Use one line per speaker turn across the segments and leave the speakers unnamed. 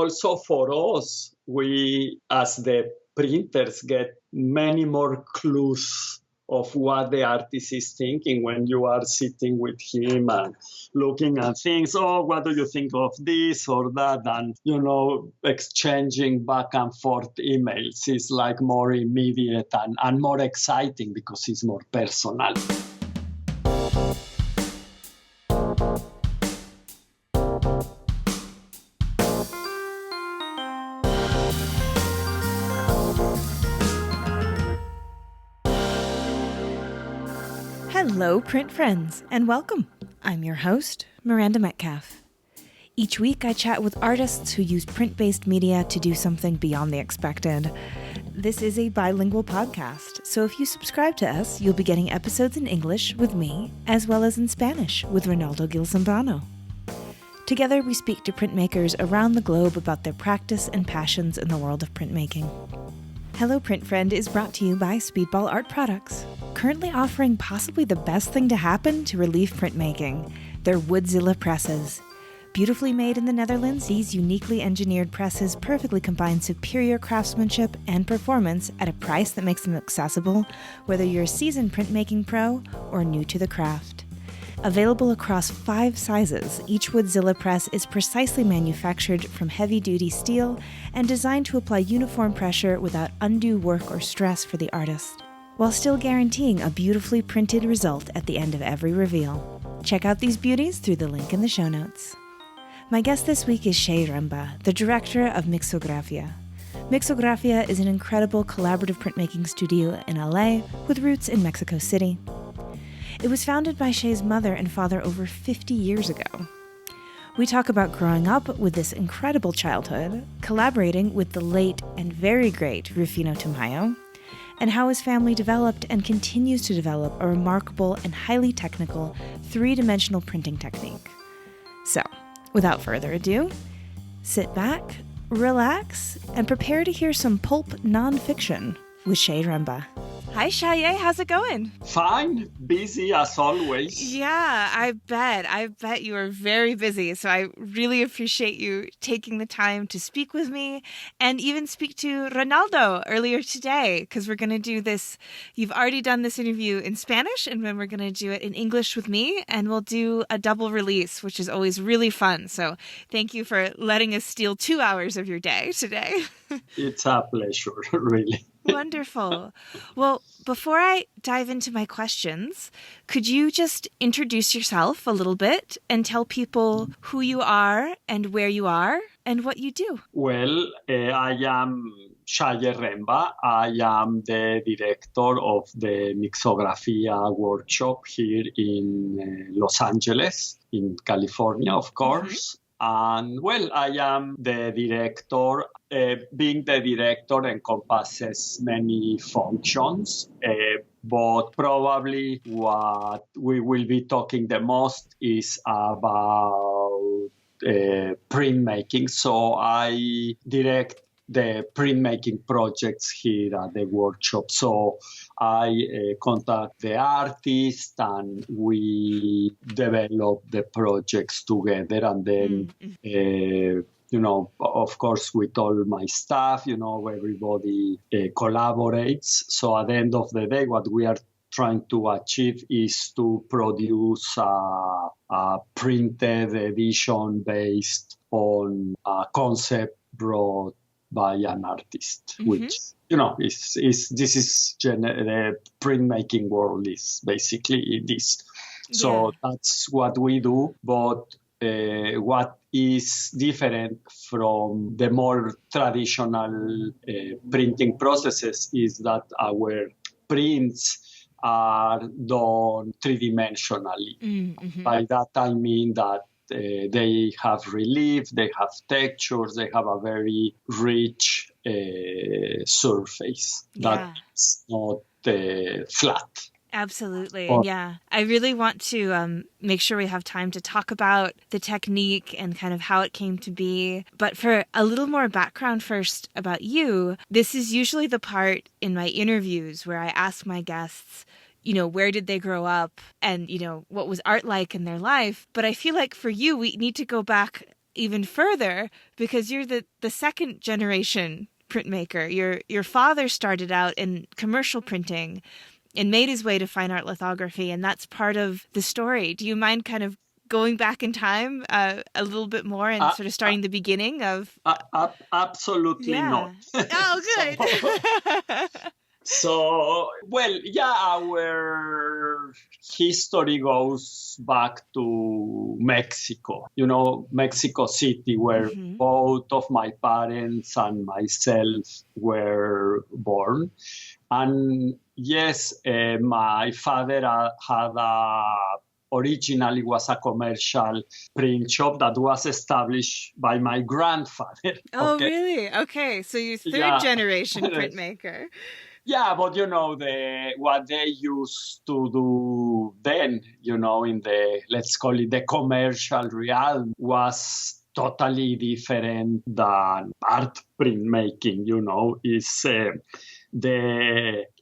also for us, we as the printers get many more clues of what the artist is thinking when you are sitting with him and looking at things. Oh, what do you think of this or that? And, exchanging back and forth emails is like more immediate and more exciting because it's more personal.
Hello, print friends, and welcome. I'm your host, Miranda Metcalf. Each week, I chat with artists who use print-based media to do something beyond the expected. This is a bilingual podcast, so if you subscribe to us, you'll be getting episodes in English with me, as well as in Spanish with Ronaldo Gil Zambrano. Together, we speak to printmakers around the globe about their practice and passions in the world of printmaking. Hello, Print Friend is brought to you by Speedball Art Products, currently offering possibly the best thing to happen to relieve printmaking, their Woodzilla presses. Beautifully made in the Netherlands, these uniquely engineered presses perfectly combine superior craftsmanship and performance at a price that makes them accessible, whether you're a seasoned printmaking pro or new to the craft. Available across 5 sizes, each Woodzilla press is precisely manufactured from heavy-duty steel and designed to apply uniform pressure without undue work or stress for the artist, while still guaranteeing a beautifully printed result at the end of every reveal. Check out these beauties through the link in the show notes. My guest this week is Shaye Remba, the director of Mixografia. Mixografia is an incredible collaborative printmaking studio in LA with roots in Mexico City. It was founded by Shaye's mother and father over 50 years ago. We talk about growing up with this incredible childhood, collaborating with the late and very great Rufino Tamayo, and how his family developed and continues to develop a remarkable and highly technical 3-dimensional printing technique. So, without further ado, sit back, relax, and prepare to hear some pulp nonfiction with Shaye Remba. Hi, Shaye. How's it going?
Fine. Busy as always.
Yeah, I bet you are very busy. So I really appreciate you taking the time to speak with me and even speak to Ronaldo earlier today, because we're going to do this. You've already done this interview in Spanish, and then we're going to do it in English with me, and we'll do a double release, which is always really fun. So thank you for letting us steal 2 hours of your day today.
It's a pleasure, really.
Wonderful. Well, before I dive into my questions, could you just introduce yourself a little bit and tell people who you are and where you are and what you do?
Well, I am Shaye Remba. I am the director of the Mixografia workshop here in Los Angeles, in California, of course. And, well, I am the director. Being the director encompasses many functions, but probably what we will be talking the most is about printmaking. So I direct the printmaking projects here at the workshop. So I contact the artist and we develop the projects together. And then, of course, with all my staff, everybody collaborates. So at the end of the day, what we are trying to achieve is to produce a printed edition based on a concept brought by an artist, which, the printmaking world is basically this. So that's what we do. But what is different from the more traditional printing processes is that our prints are done 3-dimensionally. By that I mean that they have relief, they have textures, they have a very rich surface that is not flat.
Absolutely. And I really want to make sure we have time to talk about the technique and kind of how it came to be. But for a little more background first about you, this is usually the part in my interviews where I ask my guests, where did they grow up and, what was art like in their life? But I feel like for you, we need to go back even further because you're the second generation printmaker. Your father started out in commercial printing and made his way to fine art lithography, and that's part of the story. Do you mind kind of going back in time a little bit more and sort of starting the beginning of...
Absolutely not.
Oh, good.
Our history goes back to Mexico, Mexico City, where both of my parents and myself were born. And yes, my father originally was a commercial print shop that was established by my grandfather.
Oh, okay. Really? Okay, so you're third generation printmaker.
Yeah, but what they used to do then, in the, let's call it the commercial realm, was totally different than art printmaking, is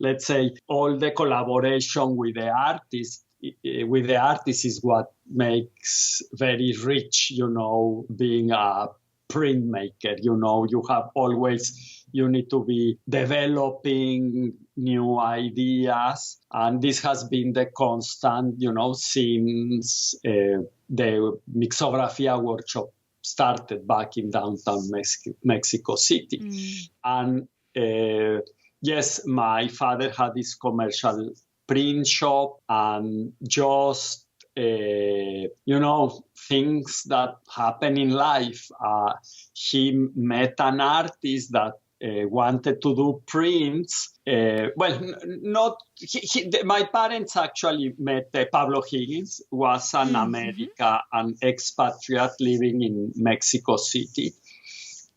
let's say, all the collaboration with the artist is what makes very rich, being a printmaker. You need to be developing new ideas. And this has been the constant, since the Mixografia workshop started back in downtown Mexico City. And yes, my father had this commercial print shop, and just things that happen in life. He met an artist that wanted to do prints. My parents actually met Pablo Higgins, was an an expatriate living in Mexico City.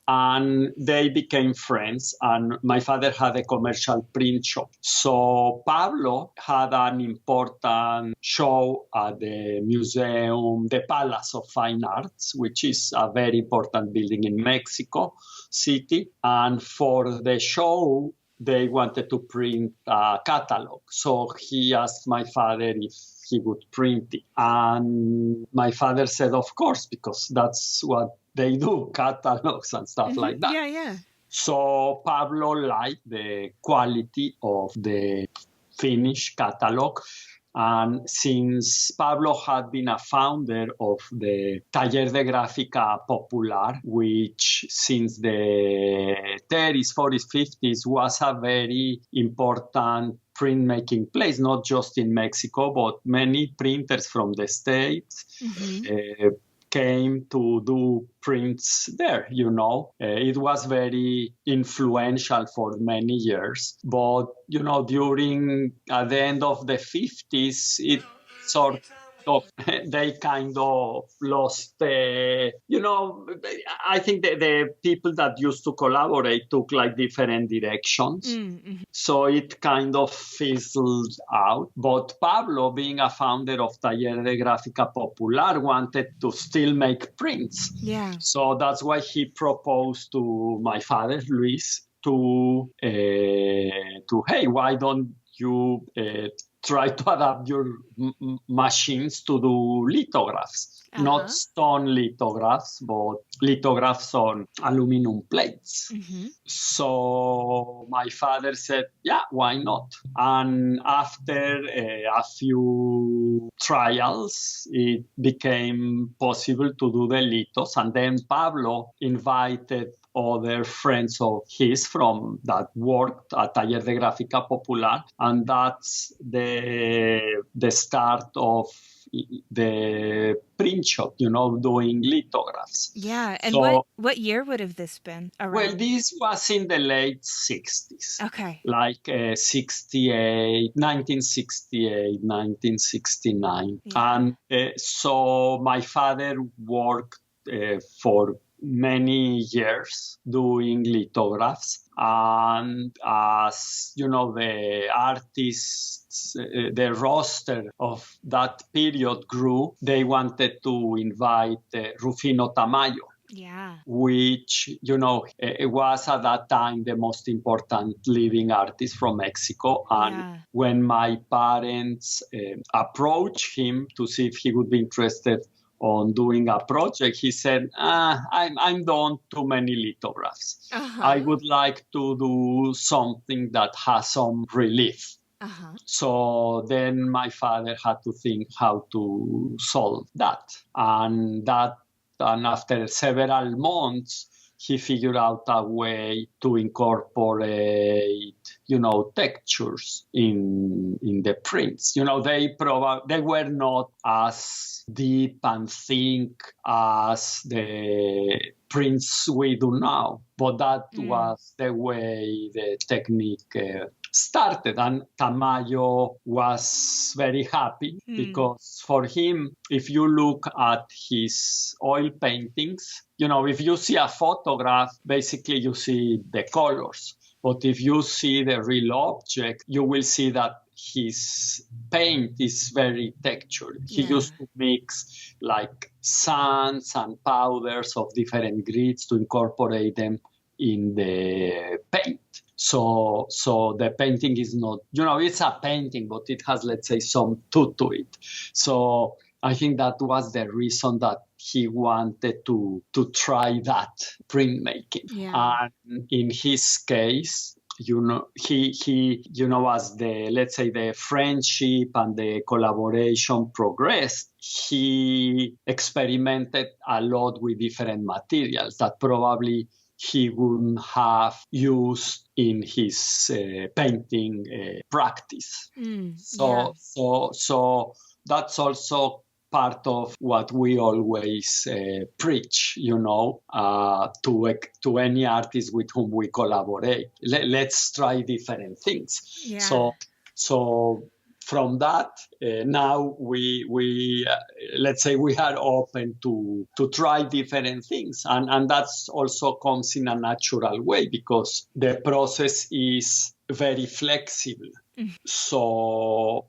And they became friends, and my father had a commercial print shop. So Pablo had an important show at the museum, the Palace of Fine Arts, which is a very important building in Mexico City. And for the show, they wanted to print a catalog. So he asked my father if he would print it. And my father said, of course, because that's what they do, catalogs and stuff like that.
Yeah.
So Pablo liked the quality of the finished catalog. And since Pablo had been a founder of the Taller de Gráfica Popular, which since the 30s, 40s, 50s was a very important printmaking place, not just in Mexico, but many printers from the States came to do prints there, It was very influential for many years. But, during at the end of the 50s, it sort of, they kind of lost, I think the people that used to collaborate took like different directions. So it kind of fizzled out. But Pablo, being a founder of Taller de Gráfica Popular, wanted to still make prints.
Yeah.
So that's why he proposed to my father, Luis, to hey, why don't you try to adapt your machines to do lithographs, not stone lithographs, but lithographs on aluminum plates. So my father said, yeah, why not? And after a few trials, it became possible to do the lithos. And then Pablo invited other friends of his from that worked at Taller de Gráfica Popular, and that's the start of the print shop, doing lithographs.
Yeah, and so, what year would have this been around?
Well, this was in the late 60s.
Okay.
Like 1968, 1969. Yeah. And so my father worked for many years doing lithographs, and as the artists, the roster of that period grew, they wanted to invite Rufino Tamayo.
Yeah.
Which, it was at that time the most important living artist from Mexico. And when my parents approached him to see if he would be interested on doing a project, he said, I'm done too many lithographs. I would like to do something that has some relief. So then my father had to think how to solve that. And after several months, he figured out a way to incorporate, textures in the prints. They were not as deep and thick as the prints we do now, but that was the way the technique started. And Tamayo was very happy because for him, if you look at his oil paintings, if you see a photograph, basically you see the colors. But if you see the real object, you will see that his paint is very textured. He used to mix like sands and powders of different grades to incorporate them in the paint. So the painting is not, it's a painting, but it has, let's say, some tooth to it. So I think that was the reason that he wanted to try that printmaking. Yeah. And in his case, he as let's say the friendship and the collaboration progressed, he experimented a lot with different materials that probably he wouldn't have used in his painting practice. So that's also part of what we always preach, to any artist with whom we collaborate. Let's try different things. Yeah. So from that, now we let's say we are open to try different things, and that's also comes in a natural way because the process is very flexible. So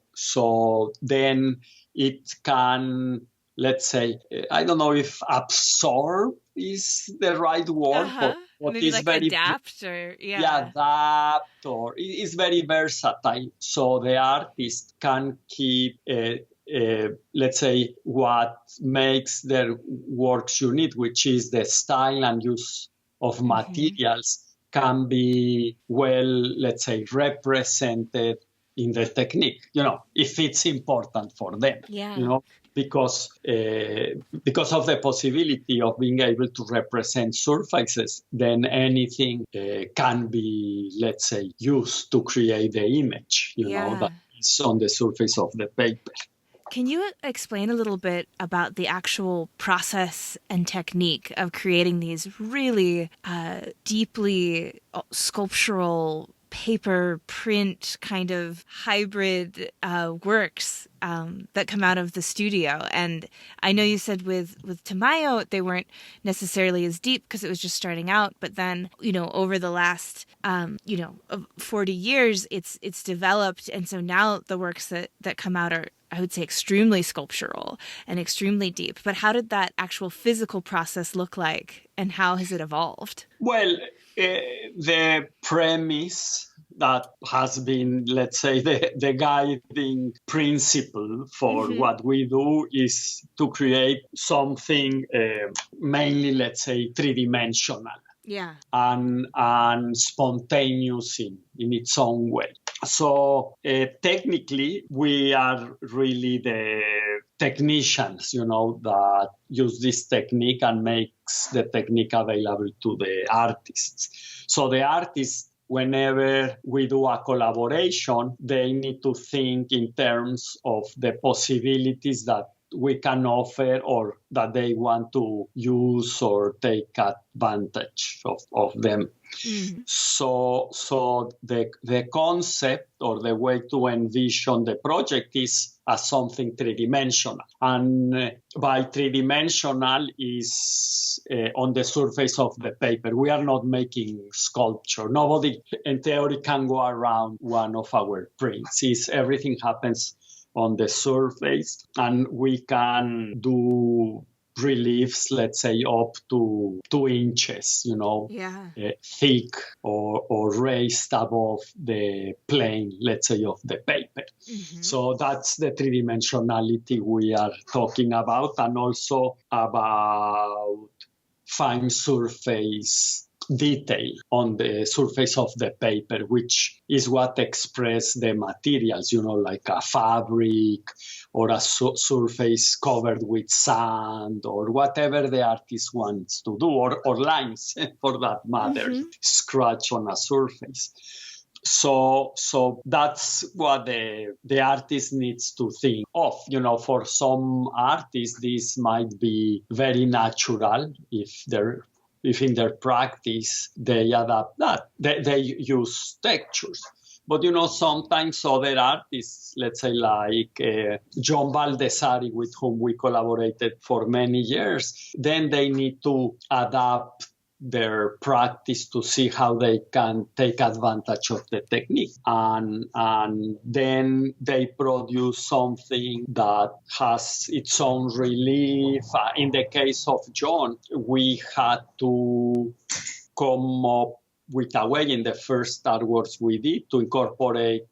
then it can, let's say, I don't know if absorb is the right word, but
maybe
it's
like
very
adapt or
adapt, or it is very versatile. So the artist can keep let's say what makes their works unique, which is the style and use of materials, can be well, let's say, represented in the technique, if it's important for them, because of the possibility of being able to represent surfaces, then anything can be, let's say, used to create the image, that is on the surface of the paper.
Can you explain a little bit about the actual process and technique of creating these really deeply sculptural paper print kind of hybrid works that come out of the studio? And I know you said with Tamayo they weren't necessarily as deep because it was just starting out, but then over the last 40 years it's developed, and so now the works that come out are, I would say, extremely sculptural and extremely deep. But how did that actual physical process look like, and how has it evolved?
Well, the premise that has been, let's say, the guiding principle for what we do is to create something mainly, let's say, three-dimensional. Yeah. And spontaneous in its own way. So technically, we are really the technicians, that use this technique and makes the technique available to the artists. So the artists, whenever we do a collaboration, they need to think in terms of the possibilities that we can offer or that they want to use or take advantage of them. So the concept or the way to envision the project is as something three-dimensional. And by three-dimensional is on the surface of the paper. We are not making sculpture. Nobody in theory can go around one of our prints. Everything happens on the surface, and we can do reliefs, let's say up to 2 inches, thick or raised above the plane, let's say, of the paper. Mm-hmm. So that's the three-dimensionality we are talking about, and also about fine surface detail on the surface of the paper, which is what express the materials, like a fabric or a surface covered with sand or whatever the artist wants to do, or lines for that matter, scratch on a surface. So that's what the artist needs to think of. For some artists, this might be very natural if in their practice they adapt that. They use textures. But, sometimes other artists, let's say like John Baldessari, with whom we collaborated for many years, then they need to adapt their practice to see how they can take advantage of the technique. And then they produce something that has its own relief. In the case of John, we had to come up with a way in the first artworks we did to incorporate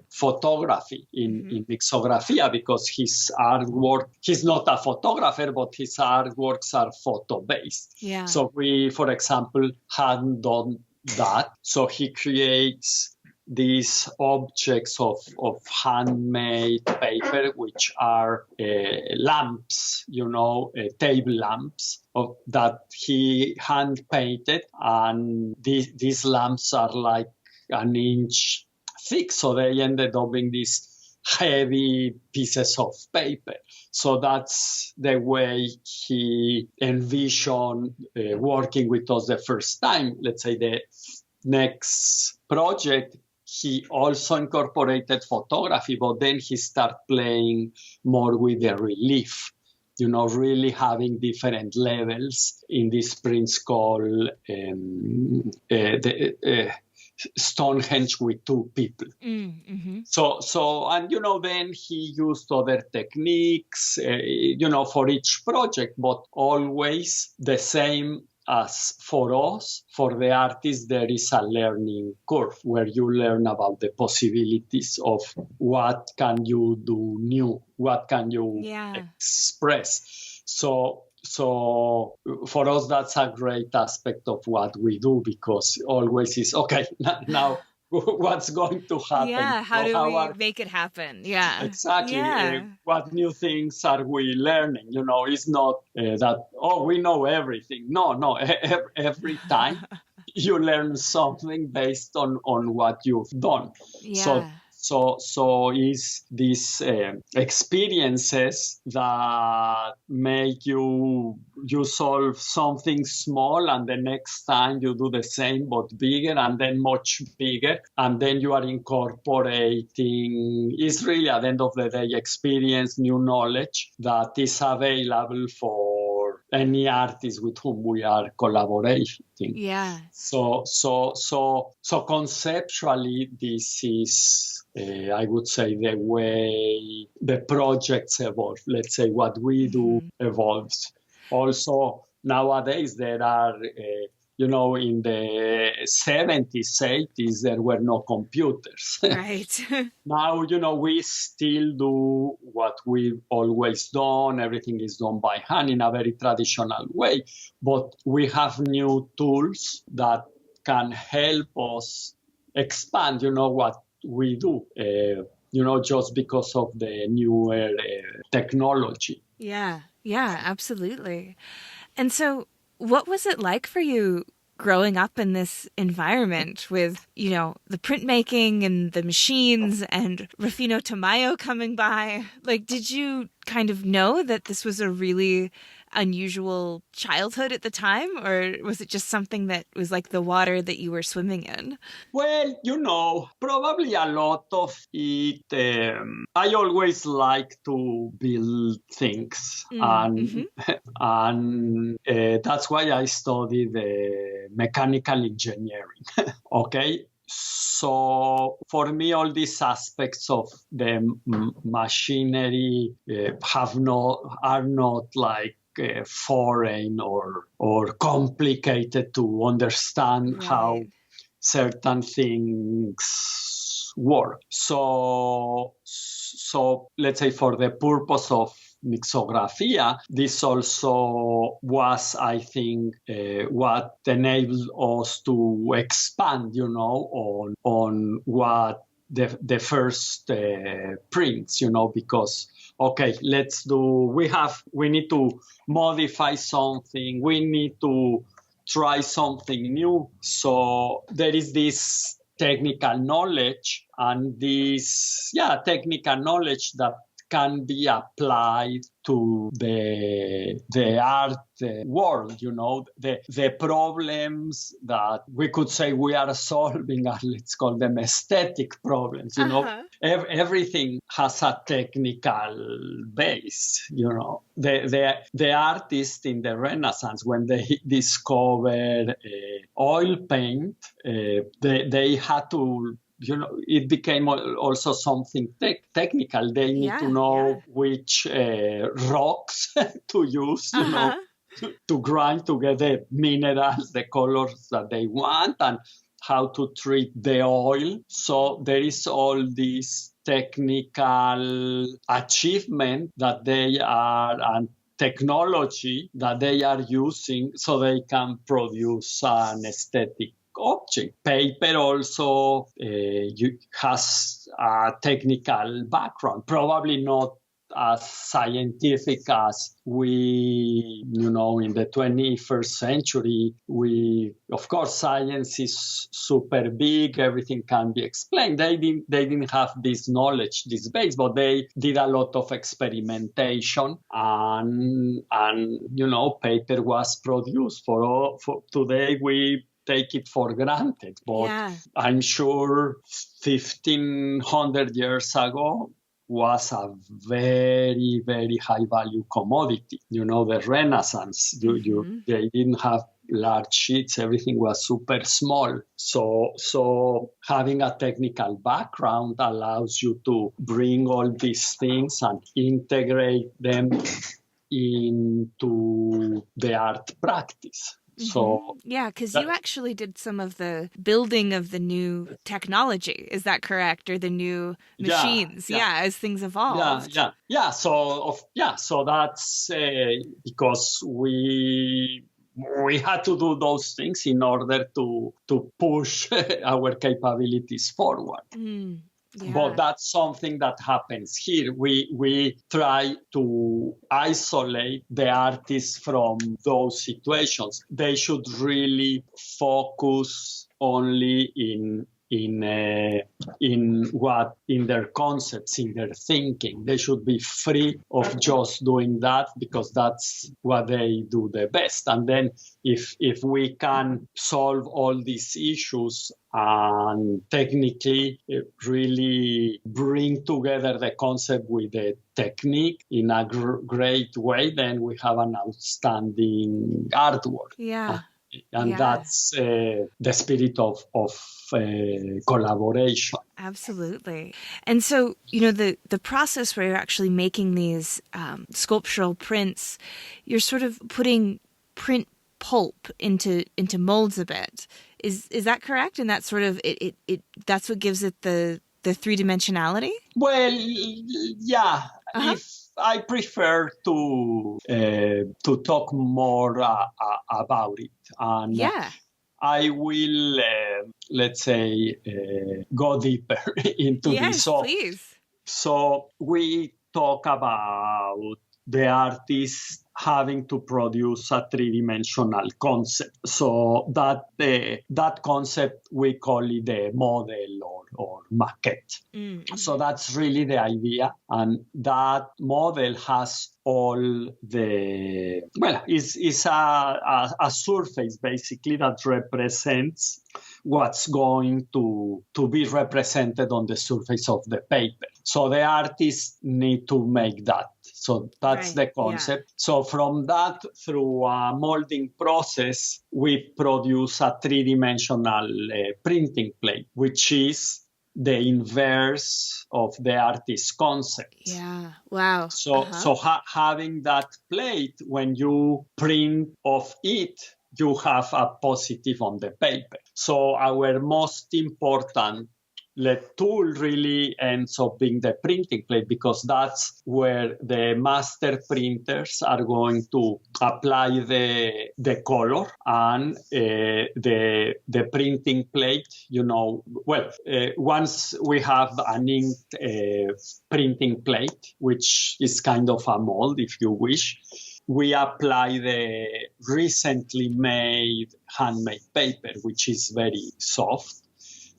photography in Mixografia, because his artwork, he's not a photographer, but his artworks are photo-based.
Yeah.
So we, for example, hadn't done that. So he creates these objects of handmade paper, which are lamps, table lamps that he hand painted. And these lamps are like an inch thick. So they ended up in these heavy pieces of paper. So that's the way he envisioned working with us the first time. Let's say the next project, he also incorporated photography, but then he started playing more with the relief, really having different levels in these prints called Stonehenge with two people. Mm-hmm. So and then he used other techniques, for each project, but always the same. As for us, for the artist, there is a learning curve where you learn about the possibilities of what can you do new, what can you express. So for us, that's a great aspect of what we do, because always is, okay, now what's going to happen?
Yeah, how do we make it happen? Yeah.
Exactly.
Yeah.
What new things are we learning? It's not that, we know everything. No. Every time you learn something based on what you've done.
Yeah.
So is these experiences that make you solve something small, and the next time you do the same but bigger, and then much bigger, and then you are incorporating. It's really, at the end of the day, experience, new knowledge that is available for any artist with whom we are collaborating.
Yeah.
So conceptually, this is, I would say, the way the projects evolve. Let's say what we do evolves. Also, nowadays there are, in the 70s, 80s, there were no computers.
Right.
Now, we still do what we've always done. Everything is done by hand in a very traditional way. But we have new tools that can help us expand, what we do, just because of the newer technology.
Yeah, absolutely. And so what was it like for you growing up in this environment with, the printmaking and the machines and Rufino Tamayo coming by? Like, did you kind of know that this was a really unusual childhood at the time, or was it just something that was like the water that you were swimming in?
Well, probably a lot of it. I always like to build things, and that's why I studied mechanical engineering. Okay. So for me, all these aspects of the machinery are not like foreign or complicated to understand how certain things work. So let's say for the purpose of Mixografia, this also was, I think, what enabled us to expand, on what the first prints, because okay, we need to modify something, we need to try something new. So there is this technical knowledge, and this technical knowledge that can be applied to the art world, the problems that we could say we are solving are, let's call them aesthetic problems, everything has a technical base, the artists in the Renaissance, when they discovered oil paint, they had to, it became also something technical. They need to know which rocks to use, to grind together minerals, the colors that they want, and how to treat the oil. So there is all this technical achievement that they are, and technology that they are using so they can produce an aesthetic object. Paper also has a technical background, probably not as scientific as we, in the 21st century. Of course, science is super big, everything can be explained. They didn't have this knowledge, this base, but they did a lot of experimentation, and paper was produced. For today, we take it for granted, but I'm sure 1,500 years ago was a very, very high value commodity. The Renaissance, they didn't have large sheets, everything was super small. So having a technical background allows you to bring all these things and integrate them into the art practice. So
because you actually did some of the building of the new technology. Is that correct? Or the new machines? As things evolved.
So that's because we had to do those things in order to push our capabilities forward. But that's something that happens here. We try to isolate the artists from those situations. They should really focus only in their concepts, in their thinking. They should be free of just doing that, because that's what they do the best. And then if we can solve all these issues and technically really bring together the concept with the technique in a great way, then we have an outstanding artwork. And that's the spirit of collaboration.
Absolutely. And so, the process where you're actually making these sculptural prints, you're sort of putting print pulp into molds a bit. Is that correct? And that's sort of it that's what gives it the three-dimensionality?
Well, yeah. If I prefer to talk more about it, and I will, let's say, go deeper into this.
Yes, please.
So we talk about the artist having to produce a three-dimensional concept. So that concept, we call it the model or maquette. Mm-hmm. So that's really the idea. And that model has all the, it's a surface basically that represents what's going to be represented on the surface of the paper. So the artists need to make that. So that's the concept. Yeah. So from that, through a molding process, we produce a three-dimensional printing plate, which is the inverse of the artist's concept.
Yeah. Wow.
So having that plate, when you print off it, you have a positive on the paper. So our most important tool really ends up being the printing plate, because that's where the master printers are going to apply the color, and the printing plate, once we have an inked printing plate, which is kind of a mold, if you wish, we apply the recently made handmade paper, which is very soft.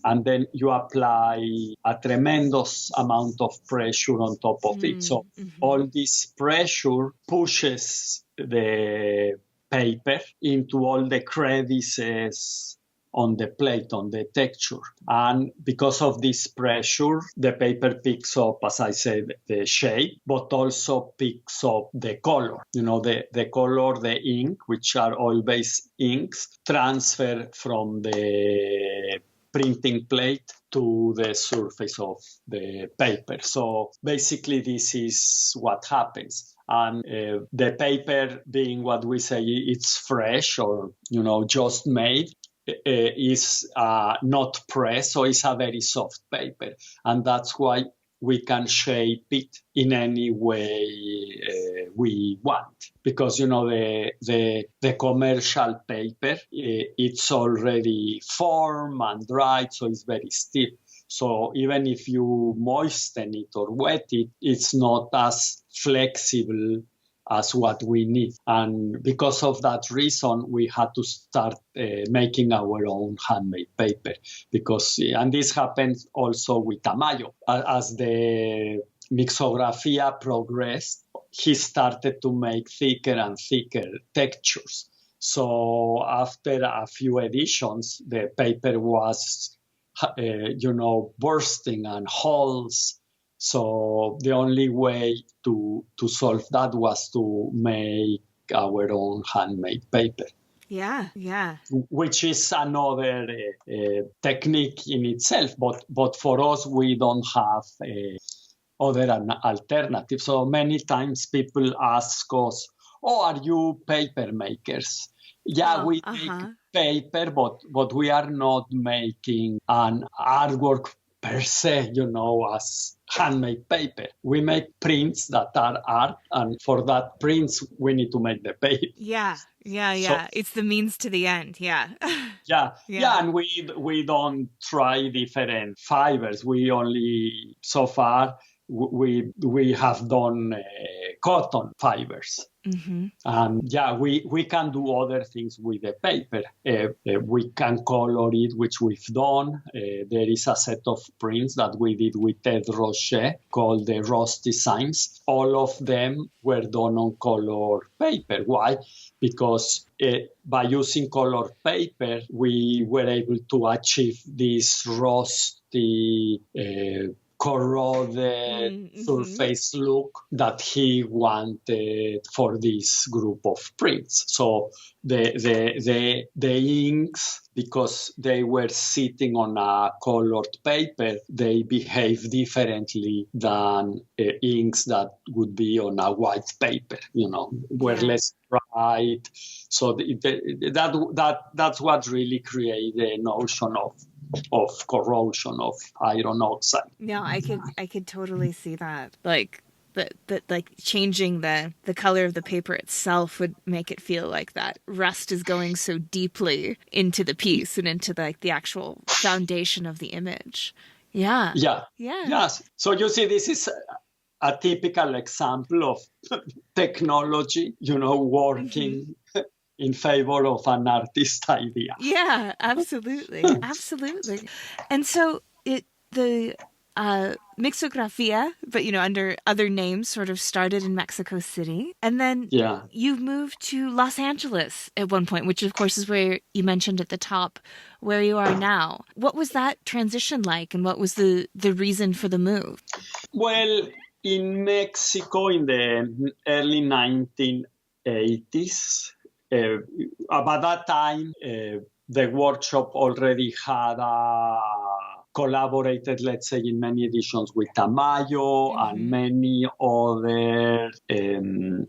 And then you apply a tremendous amount of pressure on top of it. So all this pressure pushes the paper into all the crevices on the plate, on the texture. And because of this pressure, the paper picks up, as I said, the shape, but also picks up the color. The color, the ink, which are oil-based inks, transfer from the printing plate to the surface of the paper. So basically this is what happens. And the paper, being what we say it's fresh or, just made, is not pressed, so it's a very soft paper. And that's why we can shape it in any way we want. Because, the commercial paper, it's already formed and dried, so it's very stiff. So even if you moisten it or wet it, it's not as flexible as what we need. And because of that reason, we had to start making our own handmade paper. And this happens also with Tamayo. As the Mixografia progressed, he started to make thicker and thicker textures. So after a few editions, the paper was, bursting and holes. So the only way to solve that was to make our own handmade paper.
Yeah.
Which is another technique in itself, but for us, we don't have other alternative. So many times people ask us, are you paper makers? Yeah, we make paper, but we are not making an artwork per se, as handmade paper. We make prints that are art, and for that prints, we need to make the paper.
Yeah. So, it's the means to the end. Yeah.
Yeah, and we don't try different fibers. We only, so far, we have done cotton fibers. And we can do other things with the paper. We can color it, which we've done. There is a set of prints that we did with Ted Rocher called the Ross Designs. All of them were done on color paper. Why? Because by using color paper, we were able to achieve this rusty, corroded surface look that he wanted for this group of prints. So the inks, because they were sitting on a colored paper, they behave differently than inks that would be on a white paper, were less bright. So that's what really created the notion of corrosion of iron oxide.
No, I could totally see that. Like changing the color of the paper itself would make it feel like that rust is going so deeply into the piece and into the actual foundation of the image. Yeah.
Yes. So you see, this is a typical example of technology, working in favor of an artist idea.
Yeah, absolutely. And so the Mixografia, but under other names, sort of started in Mexico City, and then you moved to Los Angeles at one point, which of course is where you mentioned at the top where you are now. What was that transition like, and what was the reason for the move?
Well, in Mexico in the early 1980s, about that time, the workshop already had collaborated, let's say, in many editions with Tamayo and many other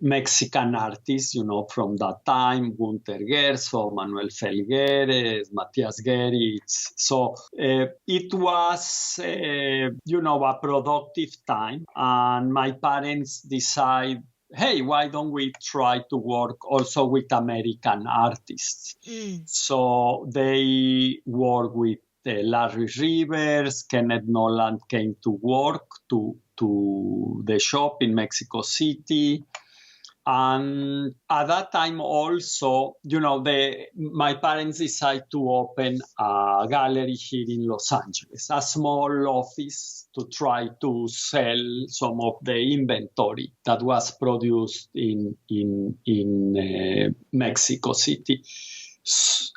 Mexican artists, from that time, Gunter Gerso, Manuel Felgueres, Matias Geritz. So it was, a productive time. And my parents decided, hey, why don't we try to work also with American artists? So they work with Larry Rivers, Kenneth Noland came to work to the shop in Mexico City. And at that time also, my parents decided to open a gallery here in Los Angeles, a small office to try to sell some of the inventory that was produced in Mexico City.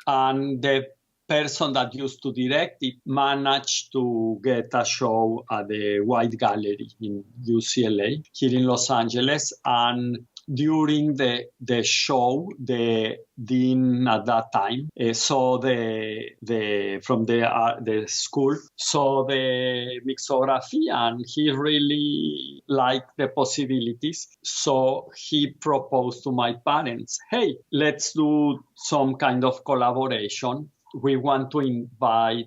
And the person that used to direct it managed to get a show at the White Gallery in UCLA here in Los Angeles. And during the show, the dean at that time saw from the school saw the Mixografia, and he really liked the possibilities. So he proposed to my parents, hey, let's do some kind of collaboration. We want to invite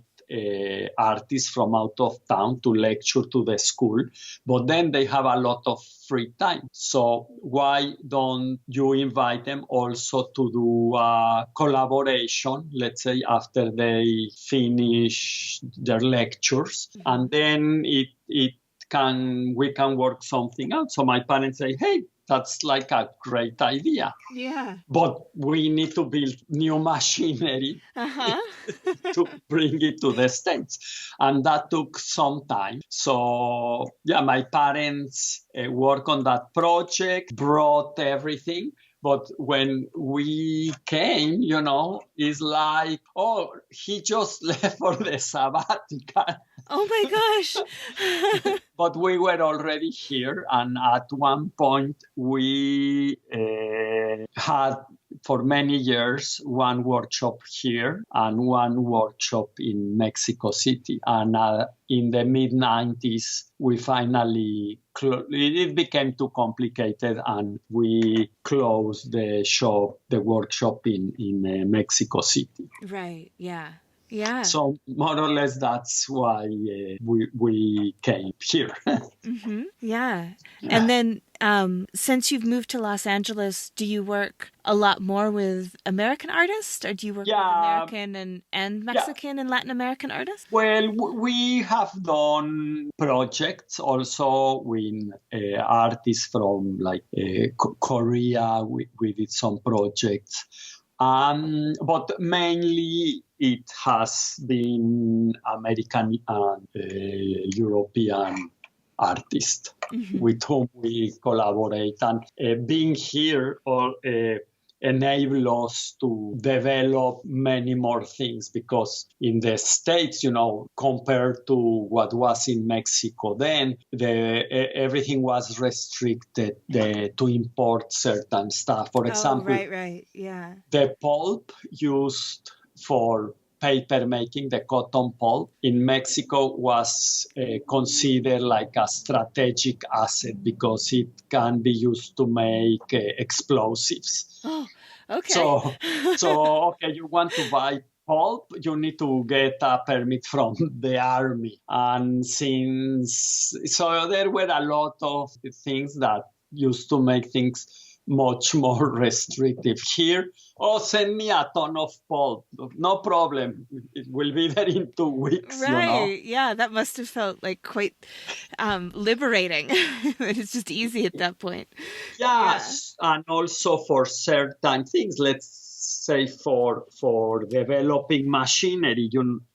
artists from out of town to lecture to the school, but then they have a lot of free time. So why don't you invite them also to do a collaboration, let's say, after they finish their lectures, and then we can work something out. So my parents say, hey, that's like a great idea.
Yeah.
But we need to build new machinery to bring it to the States. And that took some time. So, my parents worked on that project, brought everything. But when we came, it's like, oh, he just left for the sabbatical.
Oh my gosh.
But we were already here. And at one point, we had for many years one workshop here and one workshop in Mexico City. And in the mid-90s, we finally it became too complicated, and we closed the workshop in Mexico City.
Right. Yeah. Yeah.
So more or less that's why we came here.
Yeah. And then since you've moved to Los Angeles, do you work a lot more with American artists, or do you work with American and Mexican and Latin American artists?
Well, we have done projects also with artists from like Korea. We did some projects. But mainly it has been American and European artists with whom we collaborate. And being here enable us to develop many more things, because in the States, compared to what was in Mexico then, everything was restricted to import certain stuff. For example,
right, yeah.
The pulp used for paper making, the cotton pulp, in Mexico was considered like a strategic asset because it can be used to make explosives.
Oh, okay.
So you want to buy pulp, you need to get a permit from the army. And so there were a lot of things that used to make things much more restrictive. Here, send me a ton of pulp. No problem. It will be there in 2 weeks.
Right. Yeah, that must have felt like quite liberating. It's just easy at that point.
Yes. Yeah. And also for certain things, let's say for developing machinery,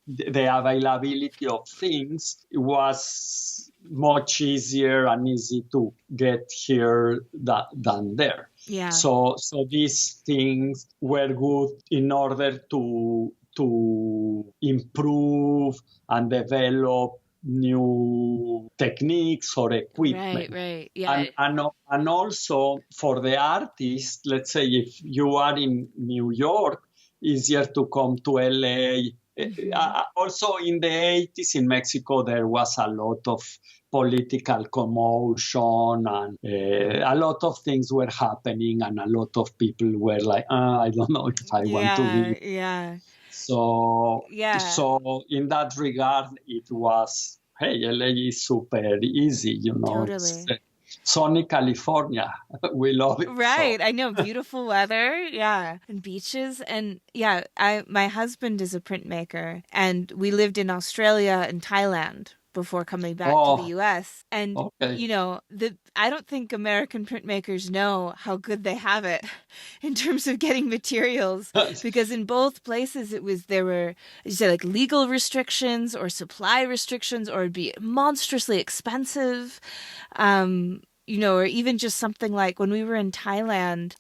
the availability of things was much easier and easy to get here than there.
Yeah.
So these things were good in order to improve and develop new techniques or equipment.
Right. Yeah.
And also for the artist, let's say if you are in New York, easier to come to LA. Also in the 80s in Mexico, there was a lot of political commotion and a lot of things were happening and a lot of people were like, I don't know if I want to be.
Yeah.
So in that regard, it was, hey, LA is super easy,
Totally.
Sunny California. We love it.
Right.
So.
I know. Beautiful weather. Yeah. And beaches. And yeah, my husband is a printmaker and we lived in Australia and Thailand before coming back to the US. And, I don't think American printmakers know how good they have it in terms of getting materials, because in both places there were, as you say, like legal restrictions or supply restrictions, or it'd be monstrously expensive. Or even just something like when we were in Thailand,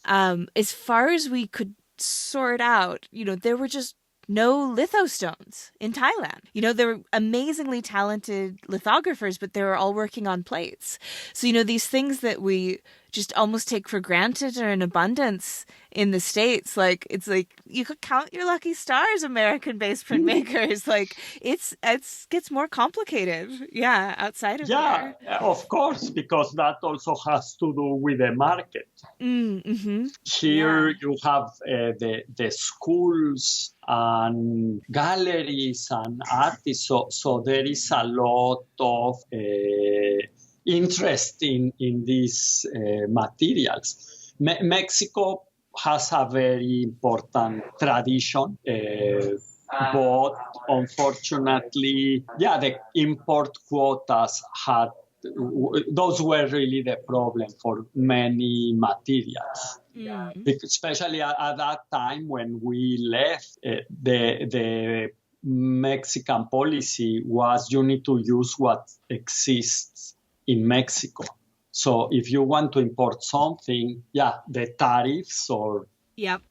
as far as we could sort out, there were just no lithostones in Thailand. There were amazingly talented lithographers, but they were all working on plates. So, these things that we just almost take for granted are in abundance in the States. Like, it's like you could count your lucky stars, American-based printmakers. Like, it gets more complicated. Yeah, outside of there.
Yeah, of course, because that also has to do with the market.
Mm-hmm.
Here you have the schools and galleries and artists, so there is a lot of interest in these materials. Mexico has a very important tradition, but unfortunately, the import quotas those were really the problem for many materials. Especially at that time when we left, the Mexican policy was you need to use what exists in Mexico. So if you want to import something, the tariffs or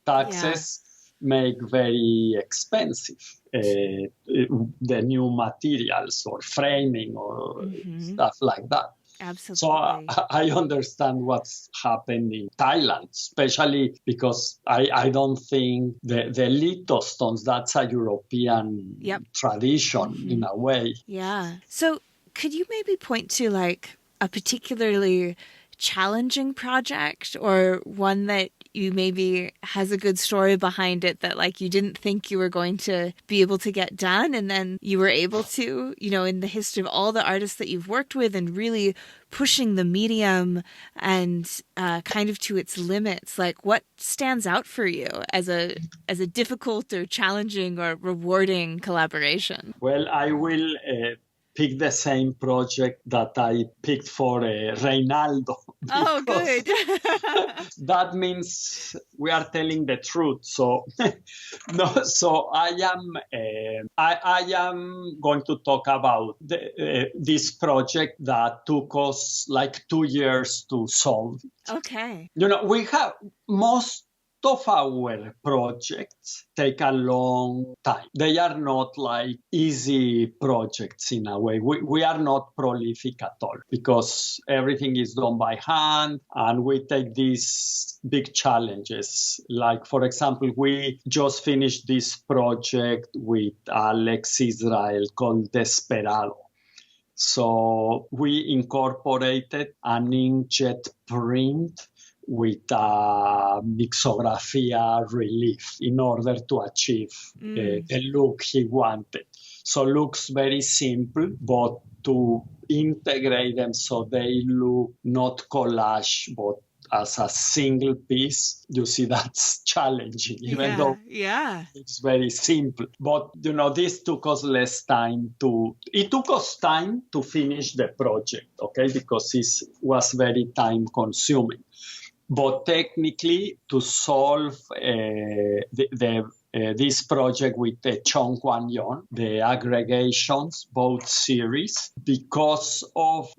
taxes make very expensive the new materials or framing or stuff like that.
Absolutely.
So I understand what's happened in Thailand, especially because I don't think the lithostones, that's a European tradition in a way.
Yeah. So could you maybe point to like a particularly challenging project or one that you maybe has a good story behind it that like you didn't think you were going to be able to get done and then you were able to, in the history of all the artists that you've worked with and really pushing the medium and kind of to its limits? Like what stands out for you as a difficult or challenging or rewarding collaboration?
Well, I will pick the same project that I picked for Reynaldo.
Oh, good.
That means we are telling the truth. So, so I am going to talk about this project that took us like 2 years to solve.
Okay.
We have most of our projects take a long time. They are not like easy projects in a way. We are not prolific at all because everything is done by hand and we take these big challenges. Like, for example, we just finished this project with Alex Israel called Desperado. So we incorporated an inkjet print with a Mixografia relief in order to achieve the look he wanted. So looks very simple, but to integrate them so they look not collage, but as a single piece, you see that's challenging, even though it's very simple. But, this took us it took us time to finish the project, okay, because it was very time consuming. But technically, to solve this project with the Chong Kwan Yon, the aggregations, both series, because of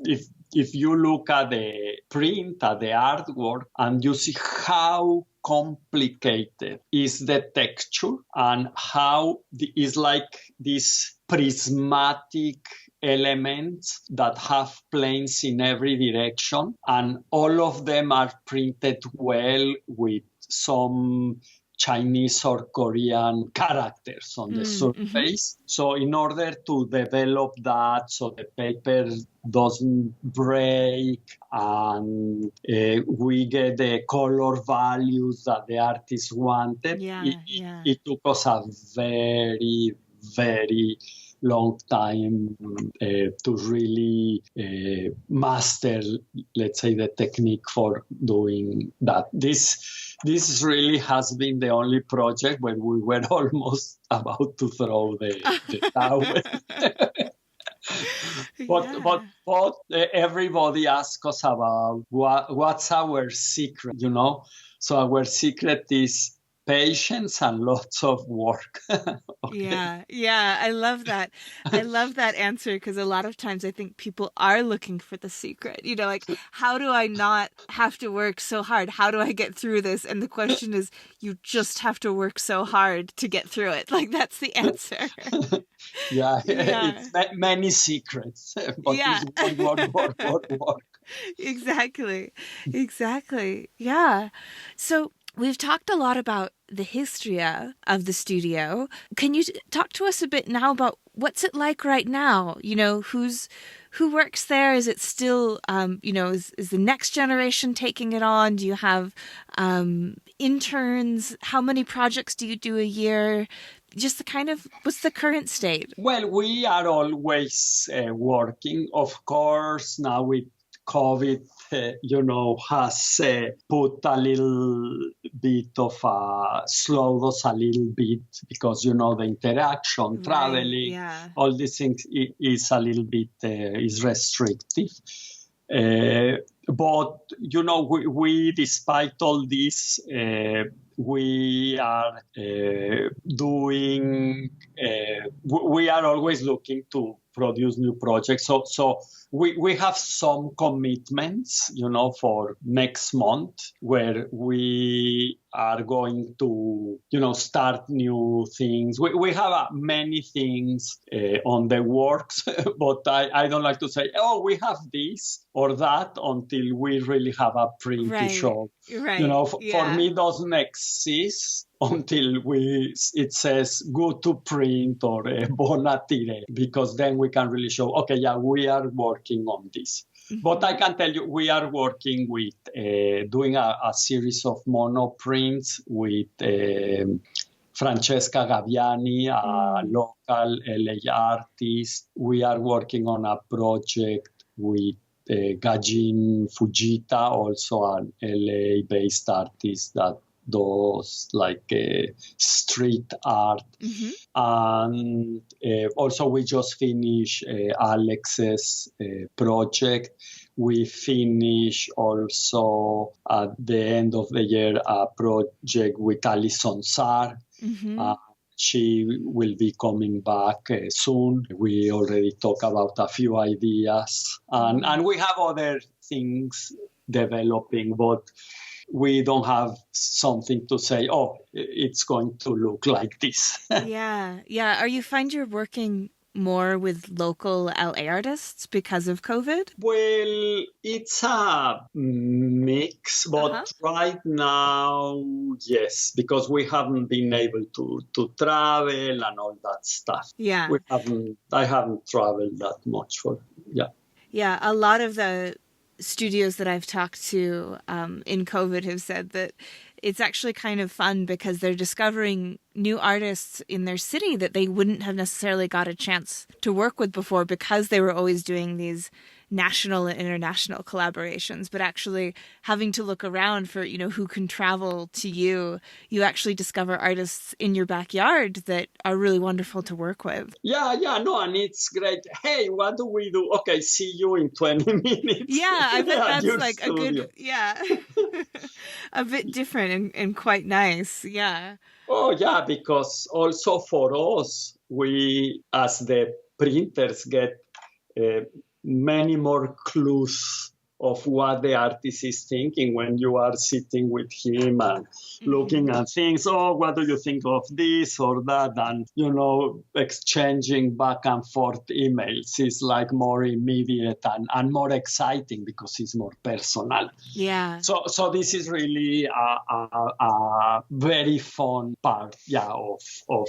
if you look at the print, at the artwork, and you see how complicated is the texture and how it's like this prismatic elements that have planes in every direction, and all of them are printed well with some Chinese or Korean characters on the surface. So in order to develop that so the paper doesn't break and we get the color values that the artist wanted, it took us a very, very long time to really master, let's say, the technique for doing that. This really has been the only project where we were almost about to throw the towel. But everybody asks us about what's our secret, you know? So our secret is patience and lots of work.
Okay. Yeah, I love that. I love that answer because a lot of times I think people are looking for the secret. You know, like, how do I not have to work so hard? How do I get through this? And the question is, you just have to work so hard to get through it. Like, that's the answer.
It's many secrets, but it's work.
Exactly. Yeah. So we've talked a lot about the history of the studio. Can you talk to us a bit now about what's it like right now? You know, who works there? Is it still, is the next generation taking it on? Do you have interns? How many projects do you do a year? Just what's the current state?
Well, we are always working. Of course, now with COVID, has put a little bit of slowed us a little bit because, the interaction, traveling, all these things is a little bit is restrictive. But, we despite all this, we are we are always looking to produce new projects. So we have some commitments, for next month where we are going to, start new things. We have many things on the works, but I don't like to say, we have this or that until we really have a print to show.
Right.
For me, it doesn't exist until it says good to print or bon à tirer, because then we can really show, we are working on this. Mm-hmm. But I can tell you, we are working with doing a series of monoprints with Francesca Gaviani, a local LA artist. We are working on a project with Gajin Fujita, also an LA-based artist that does street art. Mm-hmm. And also we just finished Alex's project. We finish also at the end of the year a project with Alison Sarr. Mm-hmm. She will be coming back soon. We already talked about a few ideas, and we have other things developing, but we don't have something to say, it's going to look like this.
Yeah. Are you find you're working more with local LA artists because of COVID?
Well, it's a mix, but right now, yes, because we haven't been able to travel and all that stuff.
Yeah.
I haven't traveled that much
Yeah, a lot of the studios that I've talked to in COVID have said that it's actually kind of fun because they're discovering new artists in their city that they wouldn't have necessarily got a chance to work with before because they were always doing these national and international collaborations, but actually having to look around for, who can travel to you. You actually discover artists in your backyard that are really wonderful to work with.
And it's great. Hey, what do we do? Okay, see you in 20 minutes.
Yeah, I bet that's like studio. A bit different and quite nice. Yeah.
Oh, yeah, because also for us, we, as the printers, get many more clues of what the artist is thinking when you are sitting with him and looking at things. Oh, what do you think of this or that? And, exchanging back and forth emails is like more immediate and more exciting because it's more personal.
Yeah.
So this is really a very fun part, of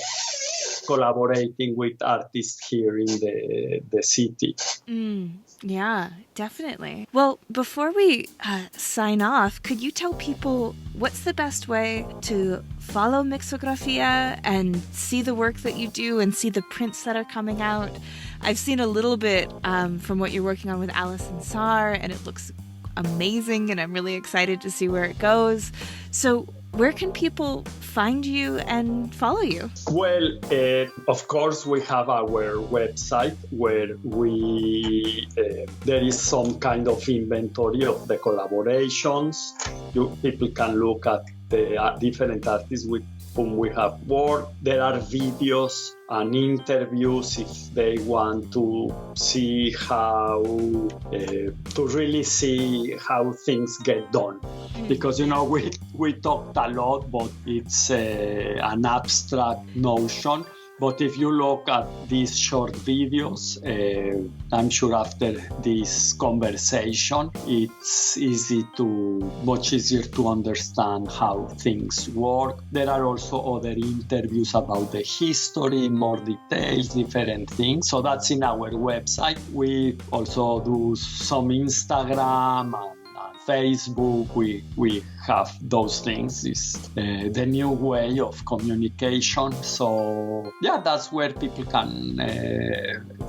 collaborating with artists here in the city.
Yeah, definitely. Well, before we sign off, could you tell people what's the best way to follow Mixografia and see the work that you do and see the prints that are coming out? I've seen a little bit from what you're working on with Alison Saar, and it looks amazing, and I'm really excited to see where it goes. So where can people find you and follow you?
Well, of course, we have our website where there is some kind of inventory of the collaborations. People can look at the different artists with whom we have worked. There are videos and interviews if they want to see how, to really see how things get done. Because, we talked a lot, but it's an abstract notion. But if you look at these short videos, I'm sure after this conversation, it's much easier to understand how things work. There are also other interviews about the history, more details, different things. So that's in our website. We also do some Instagram and Facebook. We have those things. It's the new way of communication. So that's where people can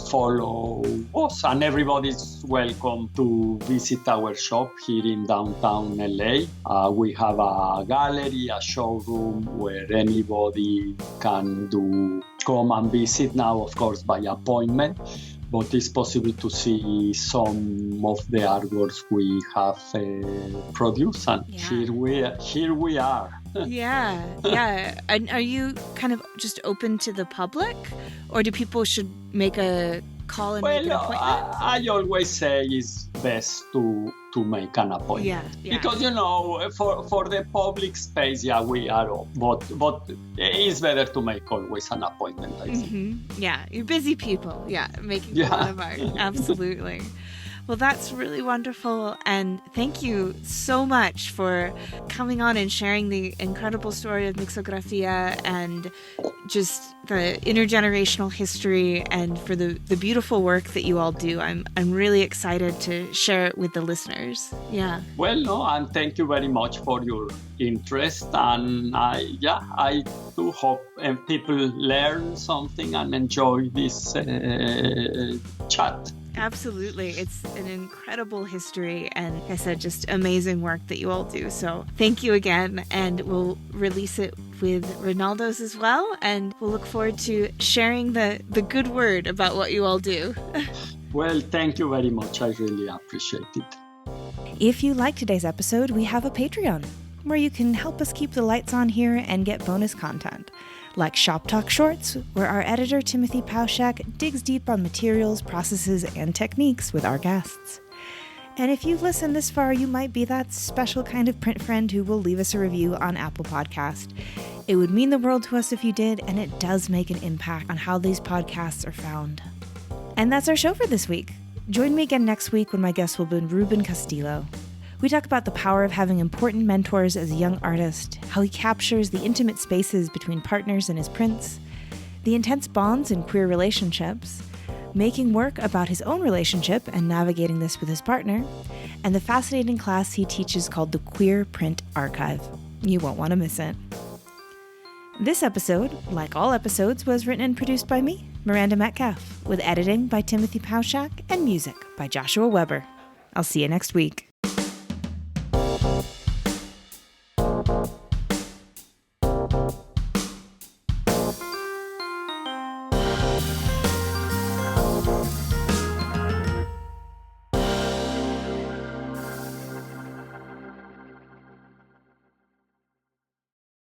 follow us, and everybody's welcome to visit our shop here in downtown LA. We have a gallery, a showroom where anybody can come and visit now, of course, by appointment. But it's possible to see some of the artworks we have produced, and here we are.
Yeah. And are you kind of just open to the public, or do people should make a call and make an appointment?
I always say it's best to make an appointment.
Yeah.
Because, for the public space, we are open. But it's better to make always an appointment, I think.
Yeah, you're busy people. Yeah, making a lot of art. Absolutely. Well, that's really wonderful. And thank you so much for coming on and sharing the incredible story of Mixografia and just the intergenerational history and for the beautiful work that you all do. I'm really excited to share it with the listeners. Yeah.
Well, and thank you very much for your interest. And I do hope people learn something and enjoy this chat.
Absolutely. It's an incredible history and, like I said, just amazing work that you all do. So thank you again, and we'll release it with Ronaldo's as well, and we'll look forward to sharing the good word about what you all do.
Well, thank you very much. I really appreciate it.
If you like today's episode, we have a Patreon where you can help us keep the lights on here and get bonus content, like Shop Talk Shorts, where our editor Timothy Pauschak digs deep on materials, processes, and techniques with our guests. And if you've listened this far, you might be that special kind of print friend who will leave us a review on Apple Podcast. It would mean the world to us if you did, and it does make an impact on how these podcasts are found. And that's our show for this week. Join me again next week when my guest will be Ruben Castillo. We talk about the power of having important mentors as a young artist, how he captures the intimate spaces between partners in his prints, the intense bonds in queer relationships, making work about his own relationship and navigating this with his partner, and the fascinating class he teaches called the Queer Print Archive. You won't want to miss it. This episode, like all episodes, was written and produced by me, Miranda Metcalf, with editing by Timothy Pauschak and music by Joshua Weber. I'll see you next week.